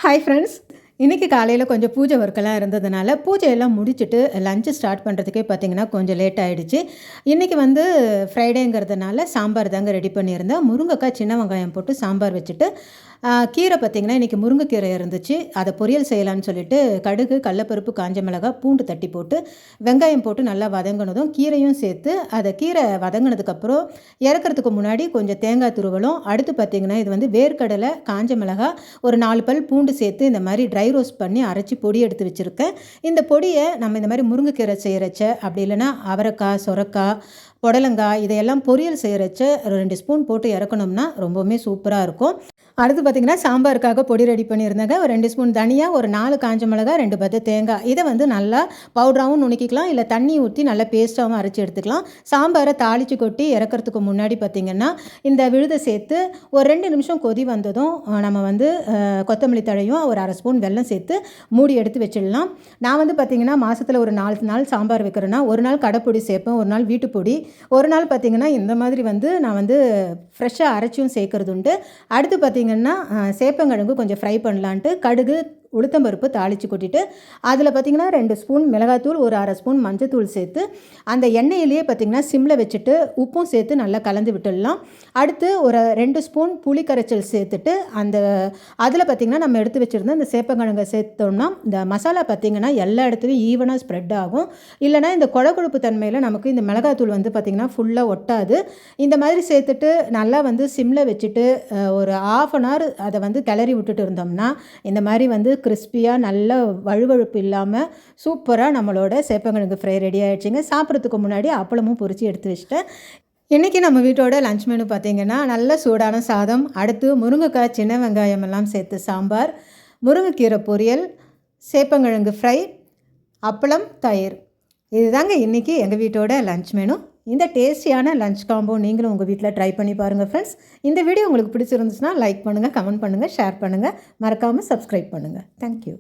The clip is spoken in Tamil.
ஹாய் ஃப்ரெண்ட்ஸ், இன்றைக்கி காலையில் கொஞ்சம் பூஜை ஒர்க்கெல்லாம் இருந்ததுனால பூஜையெல்லாம் முடிச்சுட்டு லஞ்சு ஸ்டார்ட் பண்ணுறதுக்கே பார்த்திங்கன்னா கொஞ்சம் லேட் ஆகிடுச்சு. இன்றைக்கி ஃப்ரைடேங்கிறதுனால சாம்பார் தாங்க ரெடி பண்ணியிருந்தேன். முருங்கைக்காய் சின்ன வெங்காயம் போட்டு சாம்பார் வச்சுட்டு கீரை பார்த்திங்கன்னா இன்றைக்கி முருங்கைக்கீரை இருந்துச்சு. அதை பொரியல் செய்யலான்னு சொல்லிட்டு கடுகு, கடலப்பருப்பு, காஞ்ச மிளகாய், பூண்டு தட்டி போட்டு வெங்காயம் போட்டு நல்லா வதங்கினதும் கீரையும் சேர்த்து அதை கீரை வதங்கினதுக்கப்புறம் இறக்கிறதுக்கு முன்னாடி கொஞ்சம் தேங்காய் துருவலும், அடுத்து பார்த்திங்கன்னா இது வேர்க்கடலை, காஞ்ச மிளகாய், ஒரு 4 பல் பூண்டு சேர்த்து இந்த மாதிரி ட்ரை ரோஸ்ட் பண்ணி அரைச்சி பொடி எடுத்து வச்சுருக்கேன். இந்த பொடியை நம்ம இந்த மாதிரி முருங்கைக்கீரை செய்கிறச்ச, அப்படி இல்லைன்னா அவரைக்காய், சொரக்காய், புடலங்காய் இதையெல்லாம் பொரியல் செய்கிறச்ச 2 ஸ்பூன் போட்டு இறக்கணும்னா ரொம்பவுமே சூப்பராக இருக்கும். அடுத்து பார்த்திங்கன்னா சாம்பாருக்காக பொடி ரெடி பண்ணியிருந்தாங்க. ஒரு 2 ஸ்பூன் தனியா, ஒரு 4 காஞ்ச மிளகாய், 2 பத்து தேங்காய். இதை நல்லா பவுடராகவும் நுணுக்கிக்கலாம், இல்லை தண்ணி ஊற்றி நல்லா பேஸ்ட்டாகவும் அரைச்சி எடுத்துக்கலாம். சாம்பாரை தாளித்து கொட்டி இறக்கிறதுக்கு முன்னாடி பார்த்திங்கன்னா இந்த விழுதை சேர்த்து ஒரு 2 நிமிஷம் கொதி வந்ததும் நம்ம கொத்தமல்லி தழையும் ஒரு 1/2 ஸ்பூன் வெல்லம் சேர்த்து மூடி எடுத்து வச்சிடலாம். நான் பார்த்திங்கன்னா மாதத்தில் ஒரு 4 நாள் சாம்பார் வைக்கிறேன்னா, ஒரு நாள் கடைப்பொடி சேர்ப்பேன், ஒரு நாள் வீட்டுப்பொடி, ஒரு நாள் பார்த்திங்கன்னா இந்த மாதிரி நான் ஃப்ரெஷ்ஷாக அரைச்சியும் சேர்க்கறது உண்டு. அடுத்து பார்த்திங்கன்னா சேப்பங்கிழங்கு கொஞ்சம் ஃப்ரை பண்ணலான்ட்டு கடுகு, உளுத்தம்பருப்பு தாளித்து கொட்டிட்டு அதில் பார்த்திங்கன்னா 2 ஸ்பூன் மிளகாத்தூள், ஒரு 1/2 ஸ்பூன் மஞ்சத்தூள் சேர்த்து அந்த எண்ணெயிலேயே பார்த்திங்கன்னா சிம்மில் வச்சுட்டு உப்பும் சேர்த்து நல்லா கலந்து விட்டுடலாம். அடுத்து ஒரு 2 ஸ்பூன் புளி கரைச்சல் சேர்த்துட்டு அதில் பார்த்திங்கன்னா நம்ம எடுத்து வச்சுருந்த இந்த சேப்பங்கிழங்கை சேர்த்தோம்னா இந்த மசாலா பார்த்திங்கன்னா எல்லா இடத்துலையும் ஈவனாக ஸ்ப்ரெட் ஆகும். இல்லைனா இந்த கொழக்கொழுப்பு தன்மையில் நமக்கு இந்த மிளகாத்தூள் பார்த்திங்கன்னா ஃபுல்லாக ஒட்டாது. இந்த மாதிரி சேர்த்துட்டு நல்லா சிம்மில் வச்சுட்டு ஒரு 1/2 hour அதை கிளறி விட்டுட்டு இருந்தோம்னா இந்த மாதிரி கிறிஸ்பியாக நல்ல வழுவழுப்பு இல்லாமல் சூப்பராக நம்மளோட சேப்பங்கிழங்கு ஃப்ரை ரெடி ஆகிடுச்சிங்க. சாப்பிட்றதுக்கு முன்னாடி அப்பளமும் பொரித்து எடுத்து வச்சுட்டேன். இன்றைக்கி நம்ம வீட்டோட லஞ்ச் மெனு பார்த்திங்கன்னா நல்ல சூடான சாதம், அடுத்து முருங்கைக்காய், சின்ன வெங்காயம் எல்லாம் சேர்த்து சாம்பார், முருங்கைக்கீரை பொரியல், சேப்பங்கிழங்கு ஃப்ரை, அப்பளம், தயிர். இதுதாங்க இன்றைக்கி எங்கள் வீட்டோட லஞ்ச் மெனு. இந்த டேஸ்டியான லஞ்ச் காம்போ நீங்களும் உங்கள் வீட்டில் ட்ரை பண்ணி பாருங்கள் ஃப்ரெண்ட்ஸ். இந்த வீடியோ உங்களுக்கு பிடிச்சிருந்துச்சுன்னா லைக் பண்ணுங்கள், கமெண்ட் பண்ணுங்கள், ஷேர் பண்ணுங்கள், மறக்காமல் சப்ஸ்கிரைப் பண்ணுங்கள். தேங்க்யூ.